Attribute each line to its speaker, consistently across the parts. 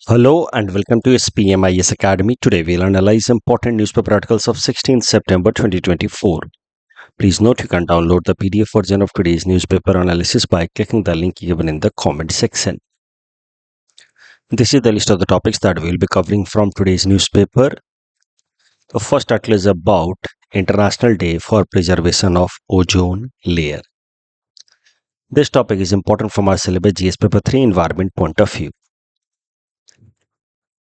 Speaker 1: Hello and welcome to SPMIS Academy. Today we'll analyze important newspaper articles of 16th September 2024. Please note you can download the PDF version of today's newspaper analysis by clicking the link given in the comment section. This is the list of the topics that we'll be covering from today's newspaper. The first article is about International Day for Preservation of Ozone Layer. This topic is important from our syllabus GS Paper 3 Environment point of view.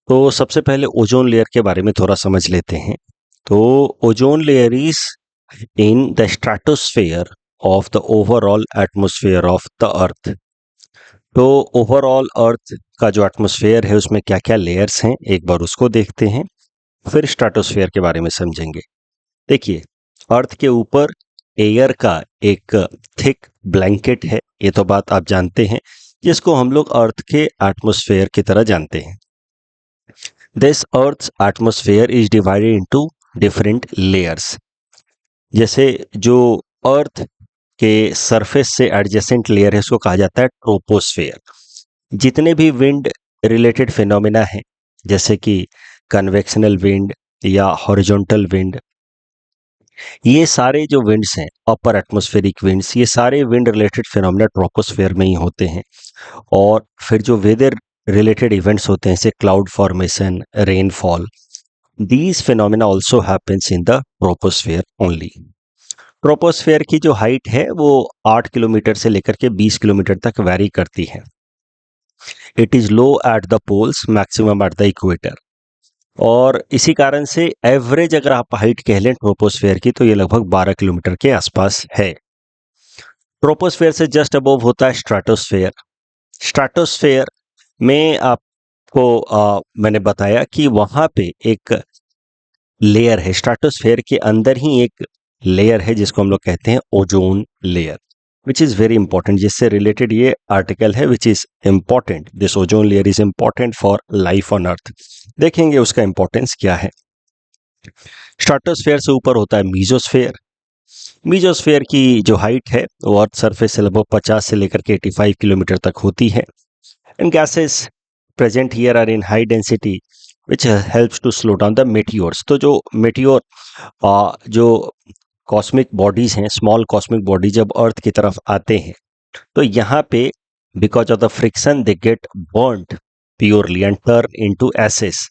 Speaker 1: तो सबसे पहले ozone layer के बारे में थोड़ा समझ लेते हैं। तो ozone layer is in the stratosphere of the overall atmosphere of the earth. तो ओवरऑल अर्थ का जो एटमॉस्फेयर है उसमें क्या क्या लेयर्स हैं, एक बार उसको देखते हैं, फिर स्ट्रेटोस्फेयर के बारे में समझेंगे। देखिए, अर्थ के ऊपर एयर का एक थिक ब्लैंकेट है, ये तो बात आप जानते हैं, जिसको हम लोग अर्थ के एटमॉस्फेयर की तरह जानते हैं। This Earth's atmosphere is divided into different layers. जैसे जो अर्थ के सरफेस से एडजेसेंट लेयर है उसको कहा जाता है ट्रोपोस्फेयर। जितने भी विंड रिलेटेड फिनोमिना हैं, जैसे कि कन्वेक्शनल विंड या हॉरिजॉन्टल विंड, ये सारे जो विंड्स हैं, अपर एटमॉस्फेरिक विंड्स, ये सारे विंड रिलेटेड फिनोमिना ट्रोपोस्फेयर में ही होते हैं। और फिर जो वेदर रिलेटेड इवेंट्स होते हैं, जैसे cloud formation, rainfall, these phenomena also happens in the troposphere only. Troposphere की जो हाइट है वो 8 किलोमीटर से लेकर के 20 किलोमीटर तक वैरी करती है। It is low at the poles, maximum at the equator. और इसी कारण से एवरेज अगर आप हाइट कह लें ट्रोपोस्फेयर की, तो ये लगभग 12 किलोमीटर के आसपास है। ट्रोपोस्फेयर से जस्ट अबव होता है स्ट्रेटोस्फेयर। स्ट्रेटोस्फेयर में आपको मैंने बताया कि वहां पे एक लेयर है, स्ट्रेटोस्फेयर के अंदर ही एक लेयर है जिसको हम लोग कहते हैं ozone layer, which is very important. जिससे रिलेटेड ये आर्टिकल है, which is important. This ozone layer is important for life on earth. देखेंगे उसका इंपॉर्टेंस क्या है। स्ट्रेटोस्फेयर से ऊपर होता है मीजोस्फेयर। मीजोस्फेयर की जो हाइट है वो अर्थ सरफेस से लगभग 50 से लेकर के 85 किलोमीटर तक होती है। And gases present here are in high density, which helps to slow down the meteors. तो जो मेटियोर जो कॉस्मिक बॉडीज हैं, स्मॉल कॉस्मिक बॉडी जब अर्थ की तरफ आते हैं, तो यहाँ पे because of the friction they get burned purely and turn into ashes,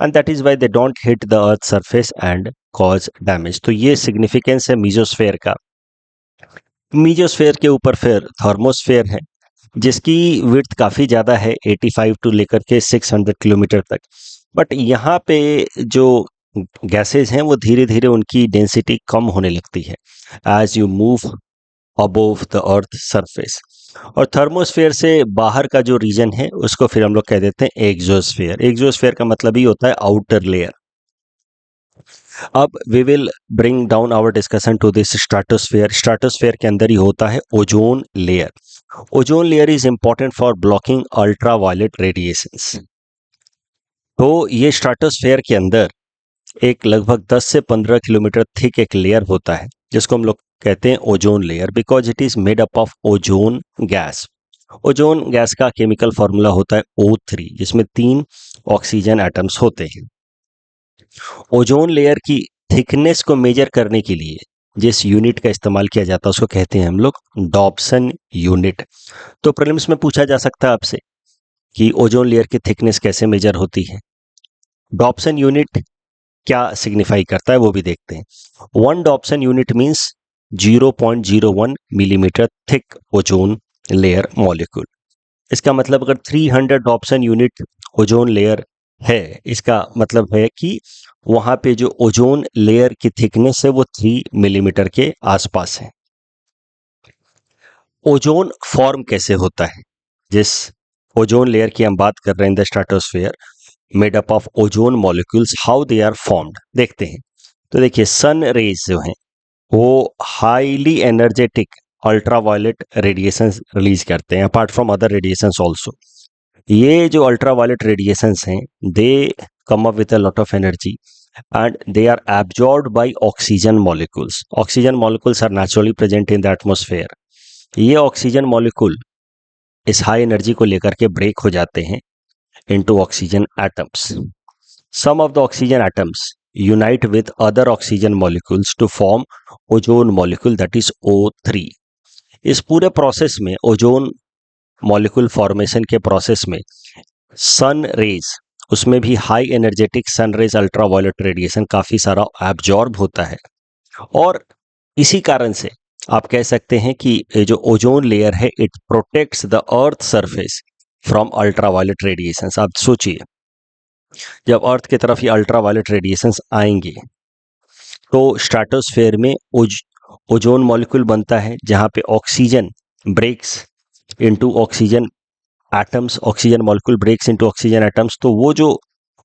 Speaker 1: and that is why they don't hit the earth surface and cause damage. तो ये सिग्निफिकेंस है मीजोस्फेयर का। मीजोस्फेयर के ऊपर फिर थर्मोस्फेयर है, जिसकी विड्थ काफ़ी ज़्यादा है, 85 टू लेकर के 600 किलोमीटर तक। बट यहाँ पे जो गैसेज हैं वो धीरे धीरे उनकी डेंसिटी कम होने लगती है as you move above the earth surface. और थर्मोस्फेयर से बाहर का जो रीजन है उसको फिर हम लोग कह देते हैं एक्सोस्फेयर। एक्सोस्फेयर का मतलब ही होता है आउटर लेयर। अब we will bring down our discussion to this stratosphere. Stratosphere के अंदर ही होता है ozone layer. Ozone layer is important for blocking ultraviolet radiations. तो ये स्ट्रेटोस्फेयर के अंदर एक लगभग 10 से 15 किलोमीटर थिक एक लेयर होता है, जिसको हम लोग कहते हैं ozone layer, because it is made up of ozone gas. Ozone gas का केमिकल फॉर्मूला होता है O3, जिसमें 3 ऑक्सीजन एटम्स होते हैं। ओजोन लेयर की थिकनेस को मेजर करने के लिए जिस यूनिट का इस्तेमाल किया जाता है उसको कहते हैं हम लोग डॉप्सन यूनिट। तो प्रीलिम्स में पूछा जा सकता है आपसे कि ओजोन लेयर की थिकनेस कैसे मेजर होती है। डॉप्सन यूनिट क्या सिग्निफाई करता है वो भी देखते हैं। 1 Dobson unit means 0.01 millimetre thick ozone layer molecule. इसका मतलब अगर 300 डॉप्सन यूनिट ओजोन लेयर है, इसका मतलब है कि वहां पे जो ओजोन लेयर की थिकनेस है वो 3 मिलीमीटर के आसपास है। ओजोन फॉर्म कैसे होता है? जिस ओजोन लेयर की हम बात कर रहे हैं, the stratosphere made up of ozone molecules, how they are formed देखते हैं। तो देखिए, सन रेज जो हैं वो highly energetic ultraviolet radiations release करते हैं, apart from other radiations also. ये जो अल्ट्रावायलेट रेडिएशंस हैं, they come up with a lot of energy and they are absorbed by oxygen molecules. Oxygen molecules are naturally present in the atmosphere. ये oxygen molecule इस high energy को लेकर के break हो जाते हैं into oxygen atoms. Some of the oxygen atoms unite with other oxygen molecules to form ozone molecule, that is O3. इस पूरे प्रोसेस में, ओजोन मॉलिक्यूल फॉर्मेशन के प्रोसेस में, सन रेज, उसमें भी high energetic sun rays, ultraviolet radiation काफी सारा absorb होता है, और इसी कारण से आप कह सकते हैं कि ये जो ओजोन लेयर है, it protects the earth surface from ultraviolet radiations. आप सोचिए, जब अर्थ की तरफ ये अल्ट्रावायलेट रेडिएशंस आएंगे तो स्ट्रेटोस्फेयर में ओजोन मॉलिक्यूल बनता है, जहां पे oxygen breaks into oxygen atoms, oxygen molecule breaks into oxygen atoms. तो वो जो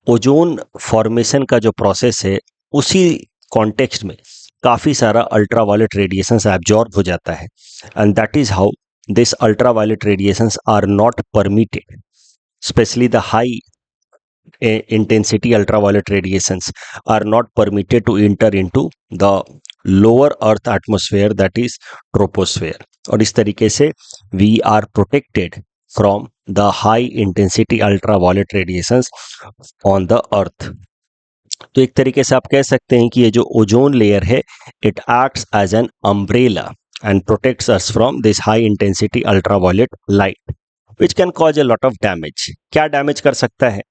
Speaker 1: ओजोन फॉर्मेशन का जो प्रोसेस है, उसी कॉन्टेक्स्ट में काफी सारा अल्ट्रावायलेट रेडिएशंस एब्जॉर्ब हो जाता है, and that is how this ultraviolet radiations are not permitted, especially the high intensity ultraviolet radiations are not permitted to enter into the lower earth atmosphere, that is troposphere. और इस तरीके से we are protected from the high intensity ultraviolet radiations on the earth. तो एक तरीके से आप कह सकते हैं कि ये जो ओजोन लेयर है, it acts as an umbrella and protects us from this high intensity ultraviolet light which can cause a lot of damage. क्या डैमेज कर सकता है?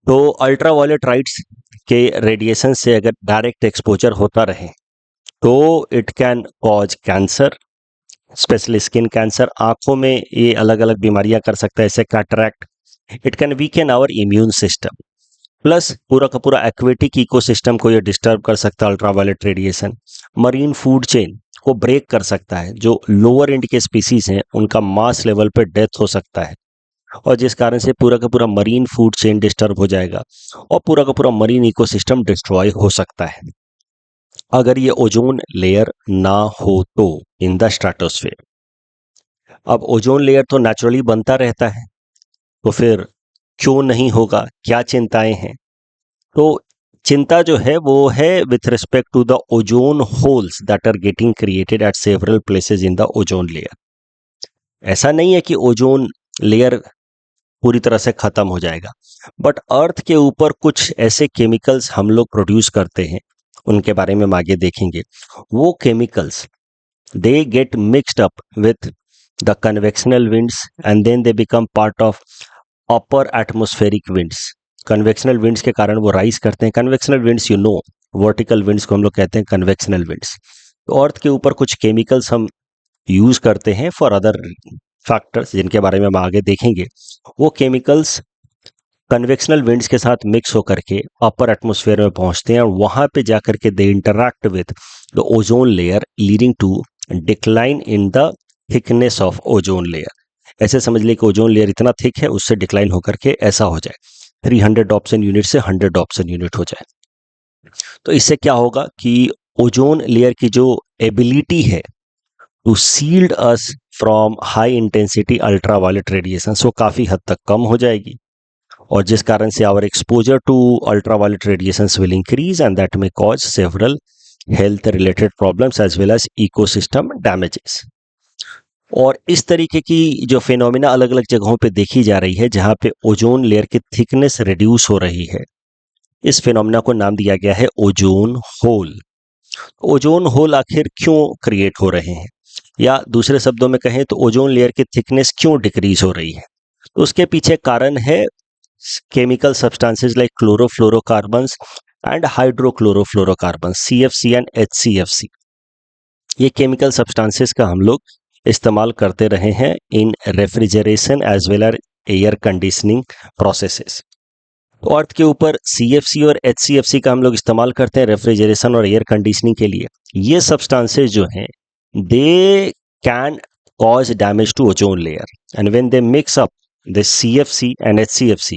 Speaker 1: तो अल्ट्रावायलेट राइट्स के रेडिएशन से अगर डायरेक्ट एक्सपोजर होता रहे तो it can cause cancer, specially skin cancer, आंखों में ये अलग अलग बीमारियां कर सकता है, जैसे cataract. It can weaken our immune system, plus पूरा का पूरा एक्वेटिक इकोसिस्टम को ये डिस्टर्ब कर सकता है ultraviolet radiation. Marine food chain को ब्रेक कर सकता है, जो लोअर एंड के स्पीसीज हैं उनका मास लेवल पे डेथ हो सकता है, और जिस कारण से पूरा का पूरा मरीन फूड चेन डिस्टर्ब हो जाएगा और पूरा का पूरा मरीन इकोसिस्टम डिस्ट्रॉय हो सकता है अगर ये ओजोन लेयर ना हो तो इन द स्ट्रेटोस्फेयर। अब ओजोन लेयर तो नेचुरली बनता रहता है, तो फिर क्यों नहीं होगा? क्या चिंताएं हैं? तो चिंता जो है वो है with respect to the ozone holes that are getting created at several places in the ozone layer. ऐसा नहीं है कि ओजोन लेयर पूरी तरह से खत्म हो जाएगा, बट अर्थ के ऊपर कुछ ऐसे केमिकल्स हम लोग प्रोड्यूस करते हैं, उनके बारे में हम आगे देखेंगे। वो chemicals they get mixed up with the convectional winds and then they become part of upper atmospheric winds. Convectional winds के कारण वो राइज करते हैं। Convectional winds, you know, vertical winds को हम लोग कहते हैं कन्वेक्शनल विंड्स। तो अर्थ के ऊपर कुछ केमिकल्स हम यूज करते हैं फॉर अदर फैक्टर्स, जिनके बारे में हम आगे देखेंगे। वो केमिकल्स कन्वेक्शनल विंड्स के साथ मिक्स होकर के अपर एटमॉस्फेयर में पहुंचते हैं, और वहां पे जाकर के they interact with the ozone layer, leading to decline in the thickness of ozone layer. ऐसे समझ लिए कि ओजोन लेयर इतना थिक है, उससे डिक्लाइन होकर के ऐसा हो जाए 300 डॉप्सन यूनिट से 100 डॉप्सन यूनिट हो जाए। तो इससे क्या होगा कि ओजोन लेयर की जो एबिलिटी है to shield us from high intensity ultraviolet radiation, वो काफी हद तक कम हो जाएगी, और जिस कारण से our exposure to ultraviolet radiations will increase and that may cause several health related problems as well as ecosystem damages. और इस तरीके की जो फिनोमिना अलग अलग जगहों पे देखी जा रही है, जहां पे ओजोन लेयर की थिकनेस रिड्यूस हो रही है, इस फिनोमिना को नाम दिया गया है ओजोन होल। ओजोन होल आखिर क्यों क्रिएट हो रहे हैं, या दूसरे शब्दों में कहें तो ओजोन लेयर की थिकनेस क्यों डिक्रीज हो रही है? तो उसके पीछे कारण है chemical substances like chlorofluorocarbons and hydrochlorofluorocarbons, CFC and HCFC। ये केमिकल सब्सटेंसेस का हम लोग इस्तेमाल करते रहे हैं in refrigeration as well as air conditioning processes. तो अर्थ के ऊपर CFC और HCFC का हम लोग इस्तेमाल करते हैं रेफ्रिजरेशन और एयर कंडीशनिंग के लिए। ये सब्सटेंसेस जो हैं, they can cause damage to ozone layer, and when they mix up the CFC and HCFC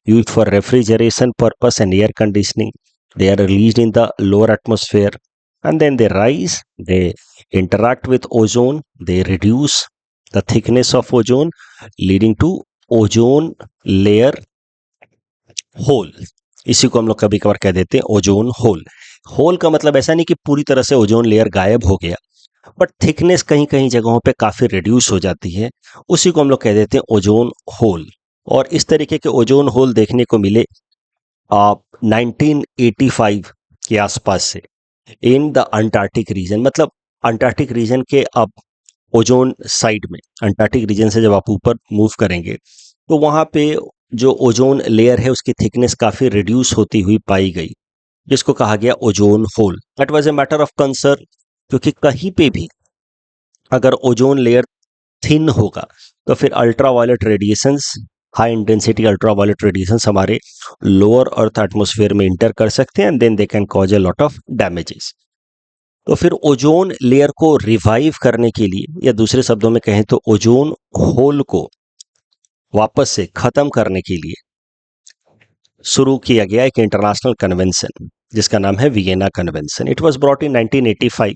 Speaker 1: used for refrigeration purpose and air conditioning, they are released in the lower atmosphere, and then they rise, they interact with ozone, they reduce the thickness of ozone, leading to ozone layer hole। इसी को हम लोग कभी कभार कह देते हैं ozone hole. Whole का मतलब ऐसा नहीं कि पूरी तरह से ओजोन लेयर गायब हो गया, बट थिकनेस कहीं कहीं जगहों पे काफी रिड्यूस हो जाती है, उसी को हम लोग कह देते हैं ओजोन होल। और इस तरीके के ओजोन होल देखने को मिले आप 1985 के आसपास से इन द अंटार्कटिक रीजन। मतलब अंटार्कटिक रीजन के अब ओजोन साइड में, अंटार्कटिक रीजन से जब आप ऊपर मूव करेंगे तो वहां पे जो ओजोन लेयर है उसकी थिकनेस काफी रिड्यूस होती हुई पाई गई, जिसको कहा गया ozone hole. That was a matter of concern, क्योंकि कहीं पे भी अगर ओजोन लेयर थिन होगा तो फिर ultraviolet radiations, high intensity ultraviolet radiations हमारे लोअर अर्थ एटमॉस्फेयर में इंटर कर सकते हैं and then they can cause a lot of damages. तो फिर ओजोन लेयर को रिवाइव करने के लिए, या दूसरे शब्दों में कहें तो ओजोन होल को वापस से खत्म करने के लिए शुरू किया गया एक इंटरनेशनल कन्वेंशन जिसका नाम है Vienna convention. It was brought in 1985।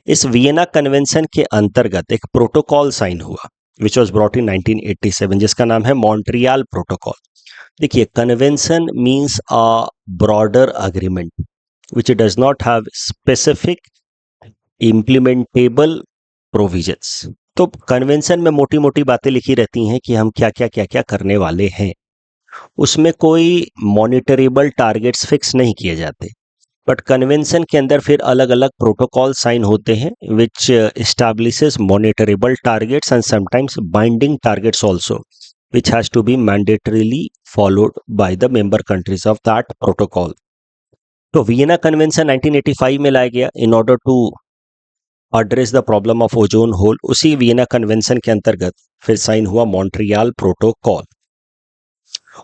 Speaker 1: इस वियना कन्वेंशन के अंतर्गत एक प्रोटोकॉल साइन हुआ विच वाज ब्रॉट इन 1987 जिसका नाम है मॉन्ट्रियल प्रोटोकॉल। देखिए, convention means a broader agreement which does not have specific implementable provisions. तो कन्वेंशन में मोटी मोटी बातें लिखी रहती हैं कि हम क्या क्या करने वाले हैं, उसमें कोई मॉनिटरेबल टारगेट्स फिक्स नहीं किए जाते। बट कन्वेंशन के अंदर फिर अलग अलग प्रोटोकॉल साइन होते हैं which establishes monitorable targets and sometimes binding targets also which has to be mandatorily followed by the member countries of that protocol. तो वियना कन्वेंशन 1985 में लाया गया in order to address the problem of ozone hole. उसी Vienna Convention के अंतर्गत फिर sign हुआ Montreal Protocol,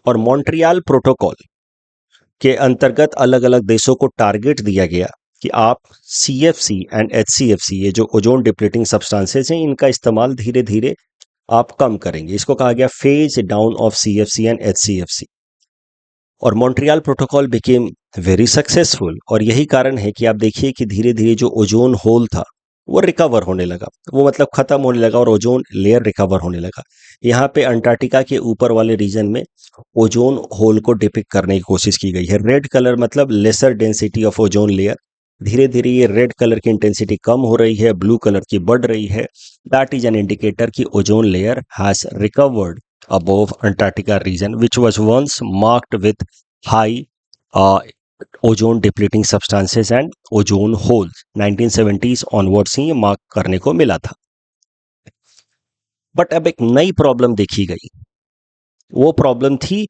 Speaker 1: और मॉन्ट्रियल प्रोटोकॉल के अंतर्गत अलग अलग देशों को टारगेट दिया गया कि आप CFC एंड HCFC, ये जो ओजोन डिप्लीटिंग सब्सटेंसेस हैं, इनका इस्तेमाल धीरे धीरे आप कम करेंगे। इसको कहा गया phase down of CFC and HCFC। और Montreal protocol became very successful, और यही कारण है कि आप देखिए कि धीरे धीरे जो ओजोन होल था वो रिकवर होने लगा, वो मतलब खत्म होने लगा और ओजोन लेयर रिकवर होने लगा। यहाँ पे अंटार्कटिका के ऊपर वाले रीजन में ओजोन होल को डिपिक्ट करने की कोशिश की गई है। रेड कलर मतलब lesser density of ozone layer. धीरे धीरे ये रेड कलर की इंटेंसिटी कम हो रही है, ब्लू कलर की बढ़ रही है। दैट इज एन इंडिकेटर कि ozone layer has recovered above Antarctica region which was once marked with high ozone depleting substances and ozone holes। 1970s onwards ही ये मार्क करने को मिला था। बट अब एक नई प्रॉब्लम देखी गई, वो प्रॉब्लम थी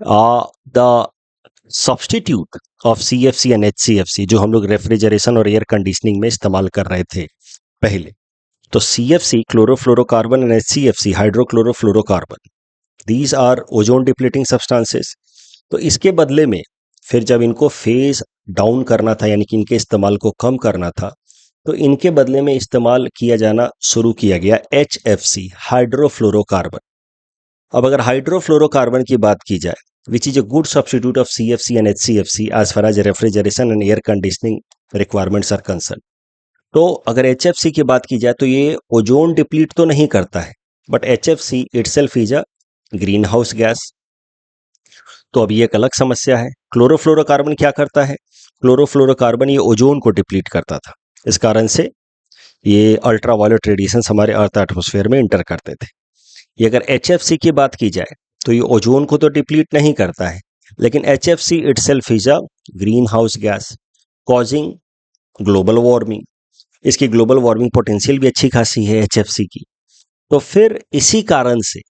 Speaker 1: the substitute of CFC and HCFC जो हम लोग रेफ्रिजरेशन और एयर कंडीशनिंग में इस्तेमाल कर रहे थे पहले। तो CFC chlorofluorocarbon and HCFC hydrochlorofluorocarbon, these are ozone depleting substances. तो इसके बदले में फिर जब इनको फेज डाउन करना था, यानी कि इनके इस्तेमाल को कम करना था, तो इनके बदले में इस्तेमाल किया जाना शुरू किया गया HFC हाइड्रोफ्लोरोकार्बन। अब अगर हाइड्रोफ्लोरोकार्बन की बात की जाए, which is a good substitute of CFC and HCFC as far as refrigeration and air conditioning requirements are concern. तो अगर HFC की बात की जाए तो ये ओजोन डिप्लीट तो नहीं करता है, but HFC itself is a green house gas. तो अब ये एक अलग समस्या है। क्लोरोफ्लोरोकार्बन क्या करता है? क्लोरोफ्लोरोकार्बन ये ओजोन को डिप्लीट करता था, इस कारण से ये अल्ट्रावायलेट रेडिएशन हमारे अर्थ एटमॉस्फेयर में इंटर करते थे। ये अगर HFC की बात की जाए तो ये ओजोन को तो डिप्लीट नहीं करता है, लेकिन HFC itself is a green house gas causing global warming. इसकी ग्लोबल वार्मिंग पोटेंशियल भी अच्छी खासी है HFC की। तो फिर इसी कारण से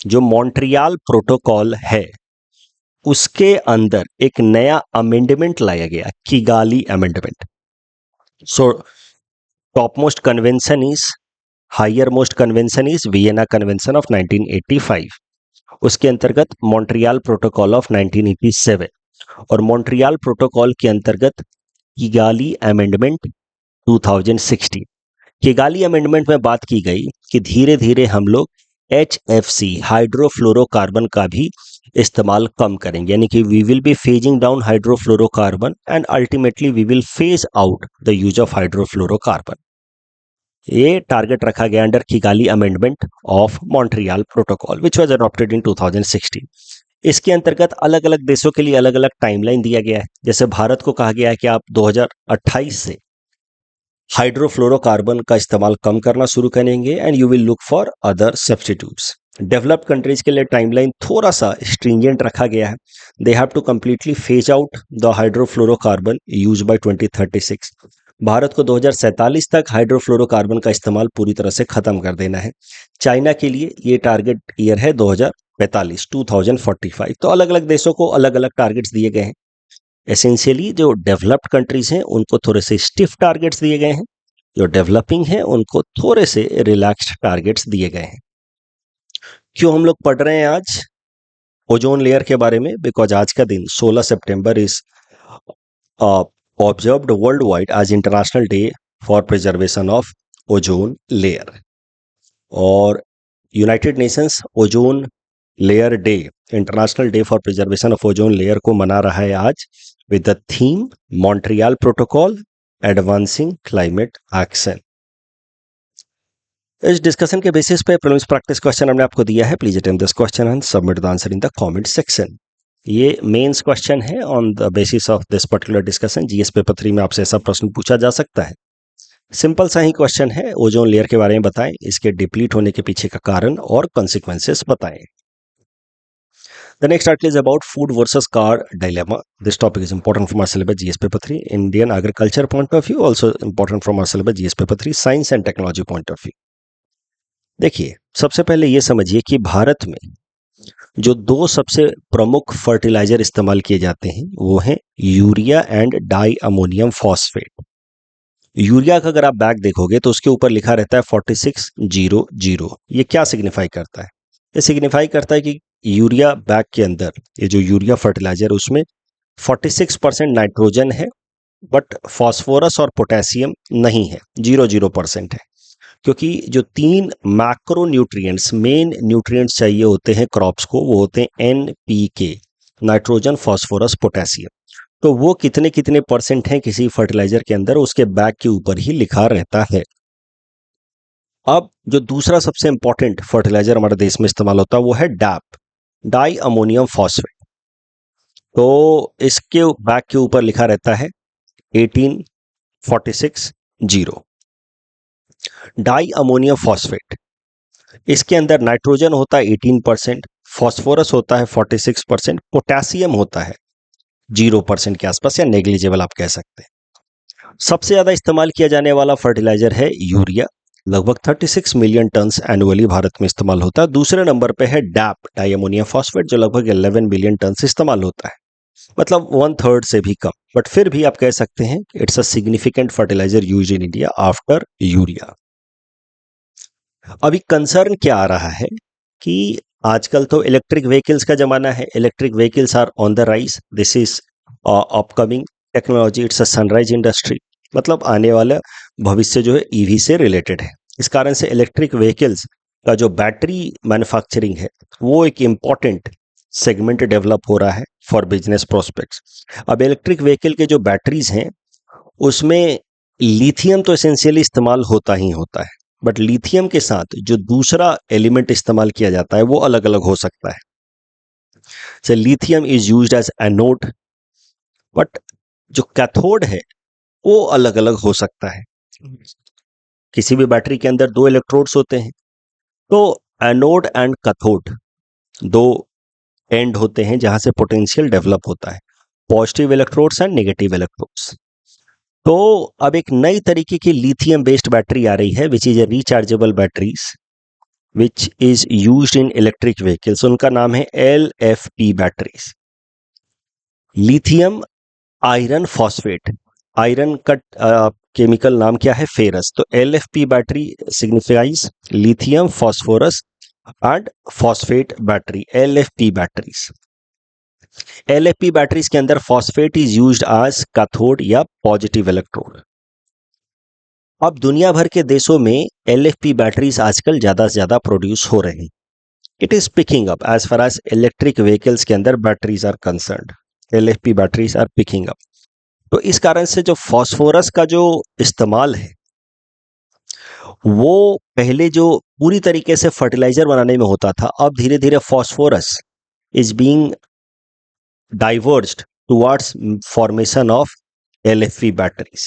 Speaker 1: जो मॉन्ट्रियल प्रोटोकॉल है उसके अंदर एक नया अमेंडमेंट लाया गया, Kigali amendment. So top most convention is, higher most convention is Vienna Convention of 1985। उसके अंतर्गत मॉन्ट्रियल प्रोटोकॉल ऑफ 1987, और मॉन्ट्रियल प्रोटोकॉल के अंतर्गत किगाली अमेंडमेंट 2016। किगाली अमेंडमेंट में बात की गई कि धीरे धीरे हम लोग HFC हाइड्रोफ्लोरोकार्बन का भी इस्तेमाल कम करेंगे, यानी कि we will be phasing down hydrofluorocarbon and ultimately we will phase out the use of hydrofluorocarbon. ये टारगेट रखा गया under Kigali amendment of Montreal Protocol which was adopted in 2016। इसके अंतर्गत अलग अलग देशों के लिए अलग अलग टाइमलाइन दिया गया है। जैसे भारत को कहा गया है कि आप 2028 से हाइड्रोफ्लोरोकार्बन का इस्तेमाल कम करना शुरू करेंगे and you will look for other substitutes. Developed countries के लिए टाइमलाइन थोड़ा सा स्ट्रिंजेंट रखा गया है. They have to completely phase out the hydrofluorocarbon use by 2036. Bharat को 2047 तक हाइड्रोफ्लोरोकार्बन का इस्तेमाल पूरी तरह से खत्म कर देना है. चाइना के लिए ये टारगेट ईयर है 2045, 2045. तो अलग अलग देशों को अलग अलग टारगेट्स दिए गए हैं. एसेंशियली जो डेवलप्ड कंट्रीज हैं उनको थोड़े से स्टिफ टारगेट्स दिए गए हैं, जो डेवलपिंग हैं उनको थोड़े से रिलैक्स्ड टारगेट्स दिए गए हैं. क्यों हम लोग पढ़ रहे हैं आज ओजोन लेयर के बारे में? बिकॉज आज का दिन 16 सितंबर is observed worldwide as international day for preservation of ozone layer. और United Nations ozone layer day, international day for preservation of ozone layer को मना रहा है आज with the theme Montreal Protocol advancing climate action. इस discussion के basis पे prelims practice question हमने आपको दिया है. Please attempt this question and submit the answer in the comment section. ये मेंस क्वेश्चन है on the basis of this particular discussion. GS paper 3 में आपसे ऐसा प्रश्न पूछा जा सकता है. सिंपल सा ही क्वेश्चन है. ओजोन लेयर के बारे में बताएं, इसके डिप्लीट होने के पीछे का कारण और कॉन्सिक्वेंसेस बताएं. The next article is about food versus car dilemma. This topic is important from our syllabus GS paper 3. Indian agriculture point of view also important from our syllabus GS paper 3. Science and technology point of view. देखिए, सबसे पहले ये समझिए कि भारत में जो दो सबसे प्रमुख फर्टिलाइजर इस्तेमाल किए जाते हैं वो हैं urea and die ammonium phosphate. Urea का अगर आप बैग देखोगे तो उसके ऊपर लिखा रहता है 4600. ये क्या सिग्निफाई करता है? ये सिग्निफाई करता है कि यूरिया बैग के अंदर, ये जो यूरिया फर्टिलाइजर उसमें 46% नाइट्रोजन है, बट फॉस्फोरस और पोटेशियम नहीं है, 00% है. क्योंकि जो 3 मैक्रो न्यूट्रिएंट्स, मेन न्यूट्रिएंट्स चाहिए होते हैं क्रॉप्स को, वो होते हैं NPK, नाइट्रोजन, फॉस्फोरस, पोटेशियम. तो वो कितने कितने परसेंट हैं किसी फर्टिलाइजर के अंदर, उसके बैग के ऊपर ही लिखा रहता है. अब जो दूसरा सबसे इंपॉर्टेंट फर्टिलाइजर हमारे देश में इस्तेमाल होता है वो है डैप, डाई अमोनियम फॉस्फेट. तो इसके बैग के ऊपर लिखा रहता है 18460. डाई अमोनियम फॉस्फेट, इसके अंदर नाइट्रोजन होता है 18%, फॉस्फोरस होता है 46%, पोटेशियम होता है 0% के आसपास या नेग्लिजिबल आप कह सकते हैं. सबसे ज्यादा इस्तेमाल किया जाने वाला फर्टिलाइजर है यूरिया, लगभग 36 मिलियन टन्स एनुअली भारत में इस्तेमाल होता है. दूसरे नंबर पे है डैप, डाई अमोनियम फॉस्फेट, जो लगभग 11 मिलियन टन्स इस्तेमाल होता है, मतलब 1/3 से भी कम. बट फिर भी आप कह सकते हैं it's a significant fertiliser use in India after urea. अभी कंसर्न क्या आ रहा है कि आजकल तो इलेक्ट्रिक व्हीकल्स का जमाना है. Electric vehicles are on the rise. This is upcoming technology. It's a sunrise industry. मतलब आने वाला भविष्य जो है ईवी से रिलेटेड है. इस कारण से इलेक्ट्रिक व्हीकल्स का जो बैटरी मैन्युफैक्चरिंग है वो एक इम्पॉर्टेंट सेगमेंट डेवलप हो रहा है फॉर बिजनेस प्रोस्पेक्ट्स. अब इलेक्ट्रिक व्हीकल के जो बैटरीज हैं उसमें लिथियम तो एसेंशियली इस्तेमाल होता ही होता है, बट लिथियम के साथ जो दूसरा एलिमेंट इस्तेमाल किया जाता है वो अलग अलग हो सकता है. So lithium is used as anode, but जो कैथोड है वो अलग अलग हो सकता है. किसी भी बैटरी के अंदर 2 इलेक्ट्रोड्स होते हैं, तो एनोड एंड कैथोड 2 एंड होते हैं जहां से पोटेंशियल डेवलप होता है, positive electrodes and negative electrodes. तो अब एक नई तरीके की लिथियम बेस्ड बैटरी आ रही है which is a rechargeable batteries which is used in electric vehicles. उनका नाम है LFP batteries, lithium iron phosphate. Iron का केमिकल नाम क्या है? फेरस. तो LFP battery signifies lithium phosphorus and phosphate battery, LFP batteries. LFP batteries के अंदर phosphate is used as cathode या पॉजिटिव इलेक्ट्रोड. अब दुनिया भर के देशों में LFP बैटरीज आजकल ज्यादा से ज्यादा प्रोड्यूस हो रहे हैं. It is picking up as far as electric vehicles के अंदर batteries are concerned. LFP batteries are picking up. तो इस कारण से जो फॉस्फोरस का जो इस्तेमाल है वो पहले जो पूरी तरीके से फर्टिलाइजर बनाने में होता था, अब धीरे धीरे phosphorus is being diverged towards formation of LFP batteries,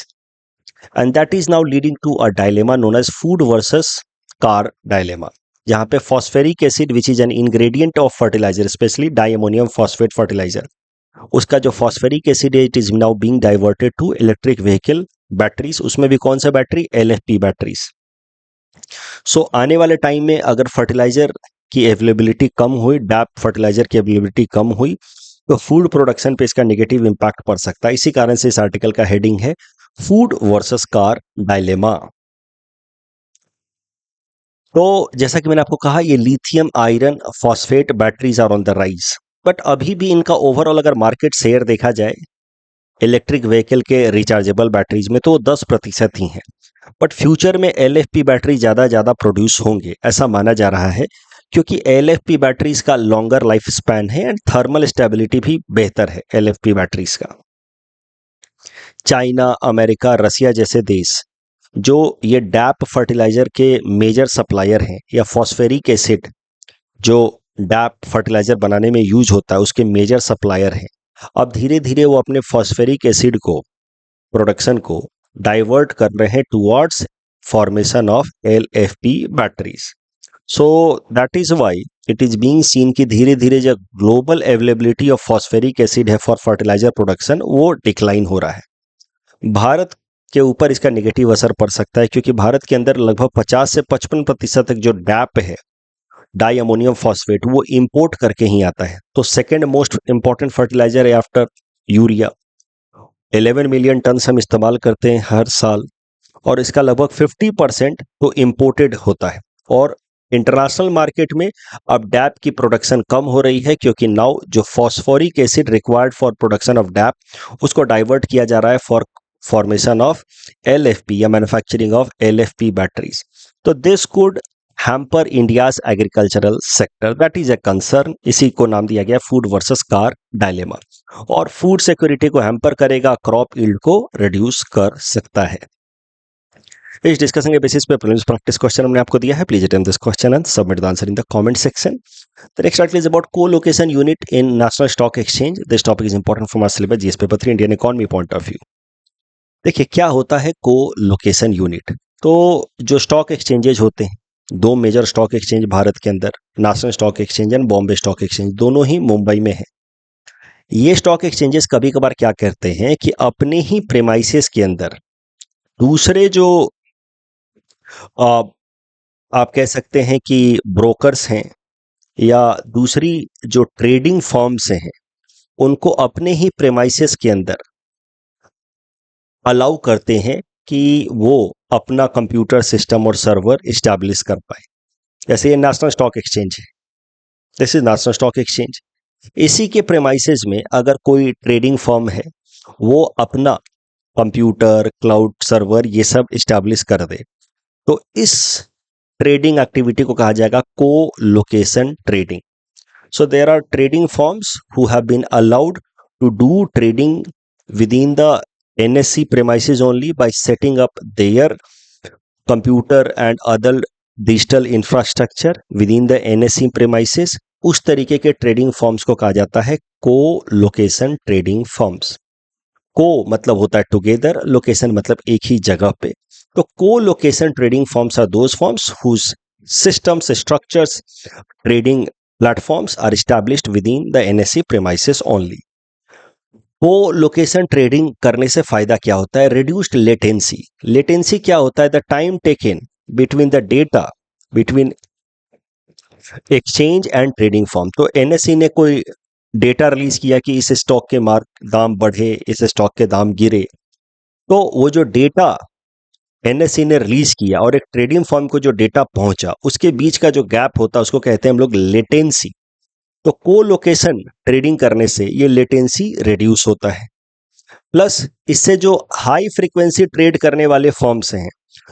Speaker 1: and that is now leading to a dilemma known as food versus car dilemma. जहां पे phosphoric acid which is an ingredient of fertiliser, specially di ammonium phosphate fertiliser, उसका जो फॉस्फेरिक एसिड है it is now being diverted to electric vehicle batteries. उसमें भी कौन सा बैटरी? LFP batteries. सो आने वाले टाइम में अगर फर्टिलाइजर की अवेलेबिलिटी कम हुई, डैप फर्टिलाइजर की अवेलेबिलिटी कम हुई, तो फूड प्रोडक्शन पे इसका नेगेटिव इंपैक्ट पड़ सकता है। इसी कारण से इस आर्टिकल का हेडिंग है फूड वर्सेस कार डायलेमा। तो जैसा कि मैंने आपको कहा, ये lithium iron phosphate batteries are on the rise, but अभी भी इनका ओवरऑल अगर मार्केट शेयर देखा जाए इलेक्ट्रिक व्हीकल के रिचार्जेबल बैटरीज में, तो 10% ही है। बट फ्यूचर में LFP बैटरी ज़्यादा प्रोड्यूस होंगे ऐसा माना जा रहा है, क्योंकि LFP बैटरीज का लॉन्गर लाइफ स्पैन है एंड थर्मल स्टेबिलिटी भी बेहतर है LFP बैटरीज का। चाइना, अमेरिका, रसिया जैसे देश जो ये डैप फर्टिलाइजर के मेजर सप्लायर हैं, या फॉस्फेरिक एसिड जो डैप फर्टिलाइजर बनाने में यूज होता है उसके मेजर सप्लायर हैं, अब धीरे धीरे वो अपने फॉस्फेरिक एसिड को प्रोडक्शन को डाइवर्ट कर रहे हैं towards formation of LFP batteries. So that is why it is being seen कि धीरे धीरे जो ग्लोबल अवेलेबिलिटी ऑफ फॉस्फेरिक एसिड है फॉर फर्टिलाइजर प्रोडक्शन वो डिक्लाइन हो रहा है। भारत के ऊपर इसका नेगेटिव असर पड़ सकता है, क्योंकि भारत के अंदर लगभग 50 से 55% तक जो डैप है, डाई अमोनियम फॉस्फेट, वो इंपोर्ट करके ही आता है। तो सेकेंड मोस्ट इंपॉर्टेंट फर्टिलाइजर है आफ्टर यूरिया। 11 मिलियन टन हम इस्तेमाल करते हैं हर साल, और इसका लगभग 50% तो इंपोर्टेड होता है। और इंटरनेशनल मार्केट में अब डैप की प्रोडक्शन कम हो रही है, क्योंकि नाउ जो phosphoric acid required for production of DAP उसको डाइवर्ट किया जा रहा है फॉर फॉर्मेशन ऑफ LFP या मैन्युफैक्चरिंग ऑफ LFP बैटरीज। तो this could hamper India's agricultural sector, that is a concern. इसी को नाम दिया गया फूड वर्सेस कार डायलेमा, और फूड सिक्योरिटी को हैम्पर करेगा, क्रॉप यील्ड को रिड्यूस कर सकता है। इस डिस्कशन के बेसिस पे प्रीलिम्स प्रैक्टिस क्वेश्चन हमने आपको दिया है। Please attempt this question and submit the answer in the comment section. The next article is about co-location unit in National Stock Exchange. This topic is important from our syllabus GS paper 3 Indian economy point of view. देखिए क्या होता है को location unit. तो जो stock exchanges होते हैं, दो मेजर स्टॉक एक्सचेंज भारत के अंदर, national Stock exchange and Bombay stock exchange, दोनों ही मुंबई में है। ये स्टॉक एक्सचेंजेस कभी कभार क्या करते हैं कि अपने ही प्रेमाइसेस के अंदर दूसरे जो आप कह सकते हैं कि ब्रोकर्स हैं या दूसरी जो ट्रेडिंग फर्म्स हैं, उनको अपने ही प्रेमाइसेस के अंदर अलाउ करते हैं कि वो अपना कंप्यूटर सिस्टम और सर्वर इस्टेब्लिश कर पाए। जैसे ये नेशनल स्टॉक एक्सचेंज है, this is national Stock exchange. इसी के प्रेमाइसेस में अगर कोई ट्रेडिंग फर्म है, वो अपना कंप्यूटर, क्लाउड सर्वर ये सब इस्टेब्लिश कर दे, तो इस ट्रेडिंग एक्टिविटी को कहा जाएगा colocation trading. So there are trading firms who have been allowed to do trading within the NSE premises only by setting up their computer and other digital infrastructure within the NSE premises। उस तरीके के trading firms को कहा जाता है को location trading firms. को मतलब होता है टुगेदर, लोकेशन मतलब एक ही जगह पे। तो colocation trading firms are those firms whose systems, structures, trading platforms are established within the NSE premises only। वो लोकेशन ट्रेडिंग करने से फायदा क्या होता है? Reduced latency. लेटेंसी क्या होता है? The time taken between the data between exchange and trading firm. तो NSE ने कोई डेटा रिलीज किया कि इस स्टॉक के दाम बढ़े, इस स्टॉक के दाम गिरे, तो वो जो डेटा NSE ने रिलीज किया और एक ट्रेडिंग फर्म को जो डेटा पहुंचा, उसके बीच का जो गैप होता है उसको कहते हैं हम लोग लेटेंसी। तो को लोकेशन ट्रेडिंग करने से ये लेटेंसी रिड्यूस होता है। प्लस इससे जो हाई फ्रीक्वेंसी ट्रेड करने वाले फर्म्स हैं,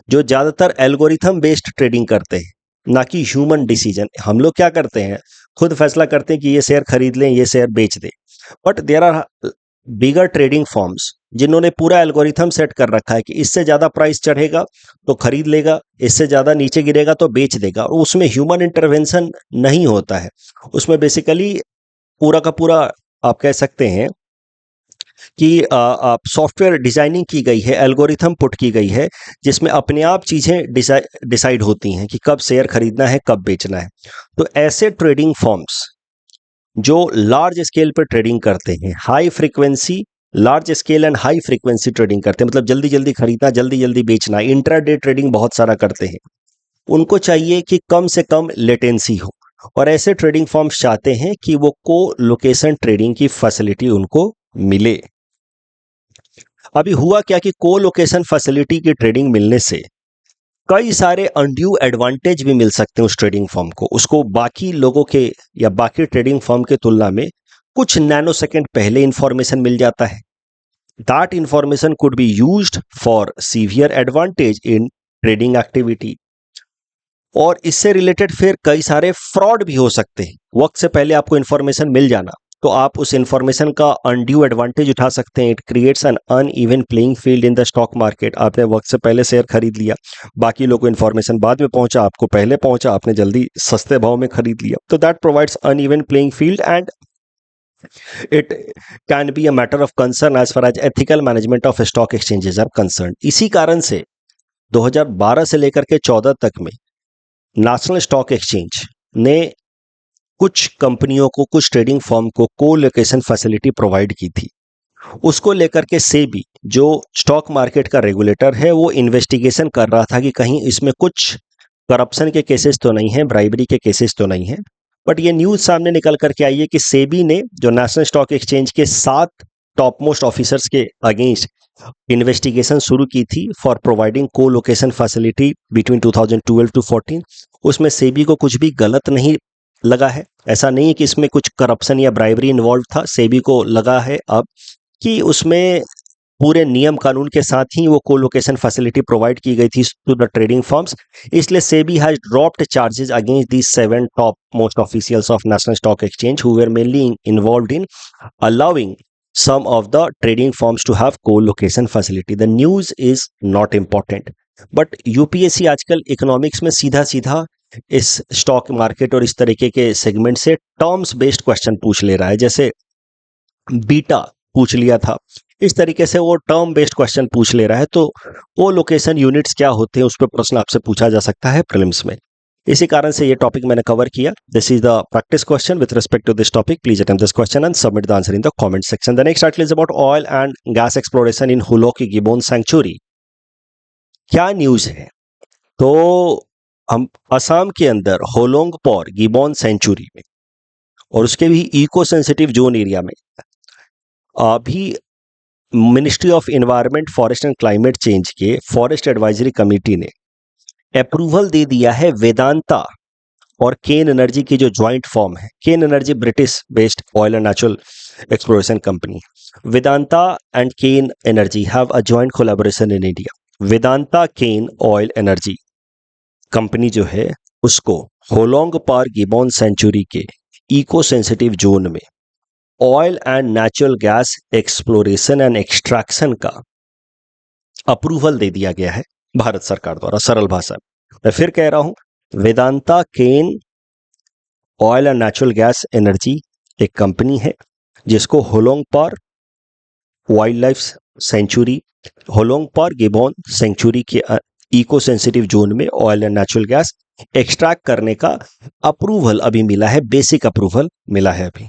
Speaker 1: जो ज़्यादातर एल्गोरिथम बेस्ड ट्रेडिंग करते हैं, ना कि ह्यूमन डिसीजन। हम लोग क्या करते हैं, खुद फैसला करते हैं कि ये शेयर खरीद लें, ये शेयर बेच दें। But there are bigger trading firms जिन्होंने पूरा एल्गोरिथम सेट कर रखा है कि इससे ज़्यादा प्राइस चढ़ेगा तो खरीद लेगा, इससे ज़्यादा नीचे गिरेगा तो बेच देगा, और उसमें ह्यूमन इंटरवेंशन नहीं होता है। उसमें बेसिकली पूरा का पूरा आप कह सकते हैं कि सॉफ्टवेयर डिजाइनिंग की गई है, एल्गोरिथम पुट की गई है, जिसमें अपने आप चीजें डिसाइड होती हैं कि कब शेयर खरीदना है, कब बेचना है। तो ऐसे ट्रेडिंग फॉर्म्स जो लार्ज स्केल पर ट्रेडिंग करते हैं, high frequency, large scale and high frequency trading करते हैं, मतलब जल्दी जल्दी खरीदना, जल्दी जल्दी बेचना, इंट्राडे ट्रेडिंग बहुत सारा करते हैं, उनको चाहिए कि कम से कम लेटेंसी हो। और ऐसे ट्रेडिंग फर्म्स चाहते हैं कि वो को लोकेशन ट्रेडिंग की फैसिलिटी उनको मिले। अभी हुआ क्या कि को लोकेशन फैसिलिटी की ट्रेडिंग मिलने से कई सारे अनड्यू एडवांटेज भी मिल सकते हैं उस ट्रेडिंग फर्म को, उसको बाकी लोगों के या बाकी ट्रेडिंग फर्म के तुलना में कुछ नैनो सेकेंड पहले इंफॉर्मेशन मिल जाता है। That information could be used for severe advantage in trading activity. और इससे रिलेटेड फिर कई सारे फ्रॉड भी हो सकते हैं। वक्त से पहले आपको इंफॉर्मेशन मिल जाना, तो आप उस इंफॉर्मेशन का अनड्यू एडवांटेज उठा सकते हैं। It creates an uneven playing field in the stock market. आपने वक्त से पहले शेयर खरीद लिया, बाकी लोगों को इंफॉर्मेशन बाद में पहुंचा, आपको पहले पहुंचा, आपने जल्दी सस्ते भाव में खरीद लिया। तो that provides uneven playing field and it can be a matter of concern as far as ethical management of stock exchanges are concern. इसी कारण से 2012 से लेकर के 14 तक में नेशनल स्टॉक एक्सचेंज ने कुछ कंपनियों को, कुछ ट्रेडिंग फर्म को को लोकेशन फैसिलिटी प्रोवाइड की थी। उसको लेकर के सेबी, जो स्टॉक मार्केट का रेगुलेटर है, वो इन्वेस्टिगेशन कर रहा था कि कहीं इसमें कुछ करप्शन के केसेस तो नहीं है, ब्राइबरी के केसेस तो नहीं है। बट ये न्यूज सामने निकल करके आई है कि सेबी ने जो नेशनल स्टॉक एक्सचेंज के 7 टॉप मोस्ट ऑफिसर्स के अगेंस्ट इन्वेस्टिगेशन शुरू की थी फॉर प्रोवाइडिंग को लोकेशन फैसिलिटी बिटवीन 2012 टू 14। उसमें सेबी को कुछ भी गलत नहीं लगा है। ऐसा नहीं है कि इसमें कुछ करप्शन या ब्राइबरी इन्वॉल्व था। सेबी को लगा है अब कि उसमें पूरे नियम कानून के साथ ही वो को लोकेशन फैसिलिटी प्रोवाइड की गई थी टू द ट्रेडिंग फर्म्स। इसलिए SEBI has dropped charges against these 7 top most officials of National Stock Exchange who were mainly involved in allowing some of the trading firms to have co-location facility. The news is not important, but UPSC आजकल economics में सीधा सीधा इस stock market और इस तरीके के segment से टर्म्स बेस्ड क्वेश्चन पूछ ले रहा है। जैसे बीटा पूछ लिया था, इस तरीके से वो टर्म बेस्ड क्वेश्चन पूछ ले रहा है। तो वो लोकेशन यूनिट्स क्या होते हैं, उस पर प्रश्न आपसे पूछा जा सकता है प्रीलिम्स में। इसी कारण से ये टॉपिक मैंने कवर किया। This is the practice question with respect to this topic. Please attempt this question and submit the answer in the comment section. The next article is about oil and gas exploration in hoolock gibbon sanctuary. क्या news है? तो हम असम के अंदर होलोंगपोर gibbon century में और उसके भी इको सेंसिटिव जोन एरिया में अभी ministry of environment, forest and climate change के फॉरेस्ट एडवाइजरी कमेटी ने अप्रूवल दे दिया है वेदांता और केन एनर्जी की जो ज्वाइंट फॉर्म है। Cairn Energy British based oil and natural exploration company. Vedanta and Cairn Energy have a joint collaboration in India. Vedanta Cairn oil energy company जो है, उसको होलोंगपार गिबोन सेंचुरी के इको सेंसिटिव जोन में oil and natural gas exploration and extraction का approval दे दिया गया है भारत सरकार द्वारा। सरल भाषा में मैं फिर कह रहा हूं, Vedanta Cairn oil and natural gas energy एक कंपनी है जिसको Hollongapar wildlife sanctuary, Hollongapar gibbon sanctuary के इको सेंसिटिव जोन में oil and natural gas extract करने का अप्रूवल अभी मिला है, बेसिक अप्रूवल मिला है अभी।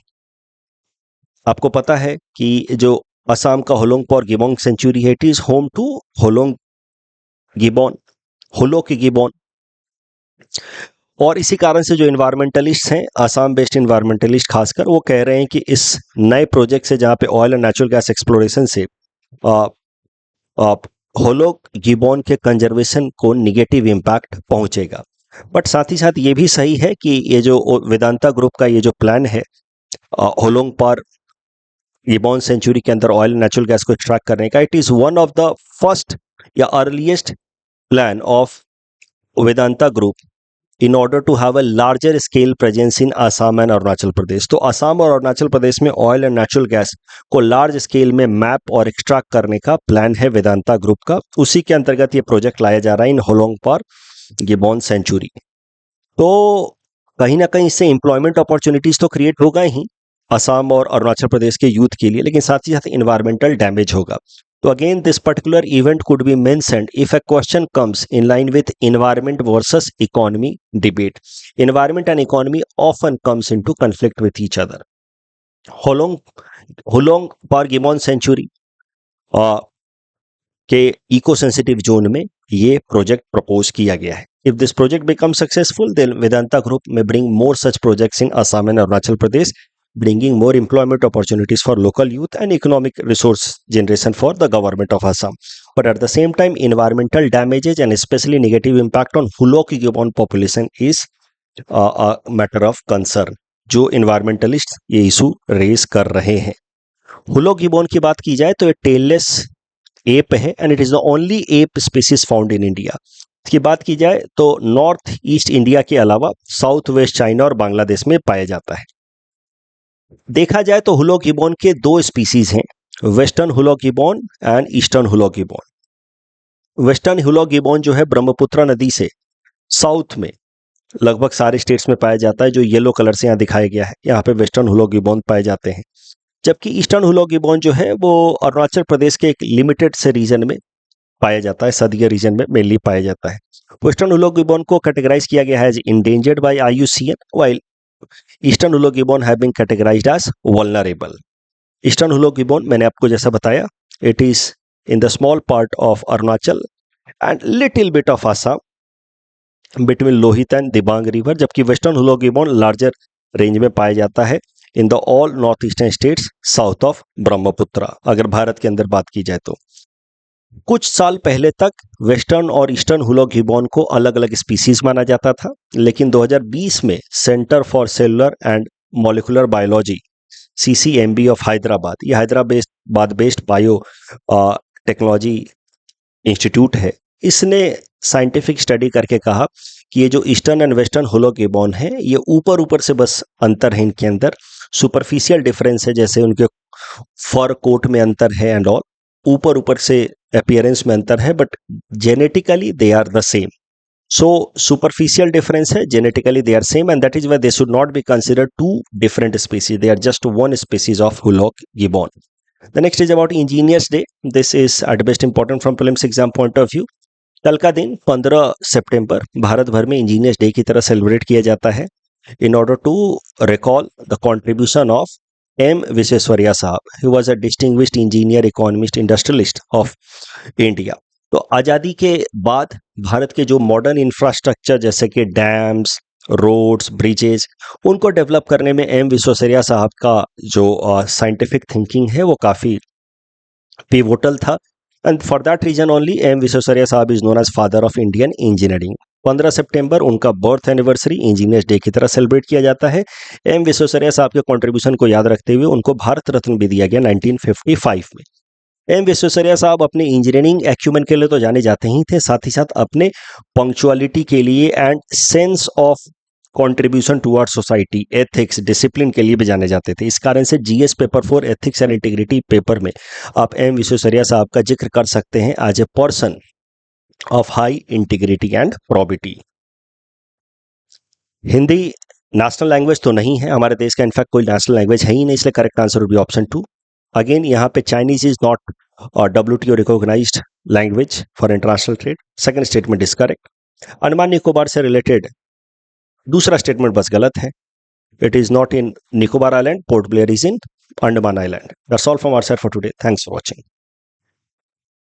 Speaker 1: आपको पता है कि जो असम का होलोंगपोर गिबोन सेंचुरी है, it is home to Hollong gibbon, hoolock gibbon. और इसी कारण से जो इन्वायरमेंटलिस्ट हैं, असम बेस्ड इन्वायरमेंटलिस्ट खासकर, वो कह रहे हैं कि इस नए प्रोजेक्ट से, जहां पे oil and natural gas exploration से होलोक गिबोन के कंजर्वेशन को निगेटिव इम्पैक्ट पहुंचेगा। बट साथ ही साथ ये भी सही है कि ये जो वेदांता ग्रुप का ये जो प्लान है होलोंगपार गिबोन सेंचुरी के अंदर ऑयल नेचुरल गैस को एक्सट्रैक्ट करने का, it is one of the first या earliest plan of Vedanta group in order to have a larger scale presence in Assam and Arunachal Pradesh. तो असम और अरुणाचल प्रदेश में ऑयल एंड नेचुरल गैस को लार्ज स्केल में मैप और एक्सट्रैक्ट करने का प्लान है वेदांता ग्रुप का। उसी के अंतर्गत ये प्रोजेक्ट लाया जा रहा है इन होलोंगपार गिबोन सेंचुरी। तो कहीं ना कहीं इससे एम्प्लॉयमेंट अपॉर्चुनिटीज तो क्रिएट होगा ही, असम और अरुणाचल प्रदेश के यूथ के लिए, लेकिन साथ ही साथ इन्वायरमेंटल डैमेज होगा। तो again this particular event could be mentioned if a question comes in line with environment versus economy debate. Environment and economy often comes into conflict with each other. Hollong Hollongapar gibbon sanctuary के eco sensitive zone में ये project propose किया गया है। If this project become successful then Vedanta group may bring more such projects in Assam and Arunachal Pradesh, bringing more employment opportunities for local youth and economic resource generation for the government of Assam. But at the same time, environmental damages and especially negative impact on Hulok Gibbon population is a matter of concern, जो environmentalists ये issue raise कर रहे हैं। हुलोक gibbon की बात की जाए तो ये टेललेस एप है and it is the only app species found in India. इसकी बात की जाए तो नॉर्थ ईस्ट इंडिया के अलावा साउथ वेस्ट चाइना और बांग्लादेश में पाया जाता है। देखा जाए तो हुलोक गिबॉन के दो स्पीसीज हैं, western hoolock gibbon and eastern hoolock gibbon. Western hoolock gibbon जो है ब्रह्मपुत्र नदी से साउथ में लगभग सारे स्टेट्स में पाया जाता है, जो येलो कलर से यहाँ दिखाया गया है, यहाँ पे वेस्टर्न हुलोक गिबॉन पाए जाते हैं। जबकि ईस्टर्न हुलोक गिबॉन जो है वो अरुणाचल प्रदेश के एक लिमिटेड से रीजन में पाया जाता है, सदीय रीजन में मेनली पाया जाता है। वेस्टर्न हुलोक गिबॉन को कैटेगराइज किया गया है as endangered by IUCN, while eastern hoolock gibbon have been categorised as vulnerable. Eastern hoolock gibbon मैंने आपको जैसा बताया, it is in the small part of Arunachal and little bit of Assam between Lohit and Dibang river, जबकि western hoolock gibbon larger range में पाया जाता है in the all north eastern states south of Brahmaputra. अगर भारत के अंदर बात की जाए तो कुछ साल पहले तक वेस्टर्न और ईस्टर्न हुलोक गिबॉन को अलग अलग स्पीसीज माना जाता था, लेकिन 2020 में centre for cellular and molecular biology CCMB of Hyderabad, ये Hyderabad based bio technology institute है, इसने साइंटिफिक स्टडी करके कहा कि ये जो eastern and western hoolock gibbon है ये ऊपर ऊपर से बस अंतर है, इनके अंदर सुपरफिशियल डिफरेंस है, जैसे उनके फर कोट में अंतर है एंड ऑल, ऊपर ऊपर से अपीयरेंस में अंतर है, but genetically they are the same. So superficial difference है, genetically they are same and that is why they should not be considered two different species, they are just one species of hoolock gibbon. The next is about engineers day. This is at best important from prelims exam point of view. कल का दिन 15 सितंबर भारत भर में engineers day की तरह celebrate किया जाता है in order to recall the contribution of M. Visvesvaraya Sahab, who was a distinguished engineer, economist, industrialist of India. तो आज़ादी के बाद भारत के जो मॉडर्न इंफ्रास्ट्रक्चर जैसे कि डैम्स, रोड्स, ब्रिजेज, उनको डेवलप करने में M. विश्वेश्वरैया साहब का जो साइंटिफिक थिंकिंग है वो काफ़ी पिवोटल था and for that reason only M. Visvesvaraya साहब is known as father of Indian engineering. 15 सितंबर उनका बर्थ एनिवर्सरी इंजीनियर्स डे की तरह सेलिब्रेट किया जाता है। M. विश्वेश्वरैया साहब के कंट्रीब्यूशन को याद रखते हुए उनको भारत रत्न भी दिया गया 1955 में। M. विश्वेश्वरैया साहब अपने इंजीनियरिंग एक्यूमेन के लिए तो जाने जाते ही थे, साथ ही साथ अपने पंक्चुअलिटी के लिए and sense of contribution toward society, ethics, discipline के लिए भी जाने जाते थे। इस कारण से GS paper 4 ethics and integrity paper में आप M. विश्वेश्वरैया साहब का जिक्र कर सकते हैं as a person of high integrity and probity. Hindi national language तो नहीं है हमारे देश का, इनफैक्ट कोई नेशनल लैंग्वेज है ही नहीं, इसलिए correct answer would be option 2। Again यहाँ पे Chinese is not WTO recognised language for international trade. Second statement is correct. Andaman Nicobar से रिलेटेड दूसरा स्टेटमेंट बस गलत है। It is not in Nicobar island, Port Blair is in Andaman island. That's all from our side for today. Thanks for watching.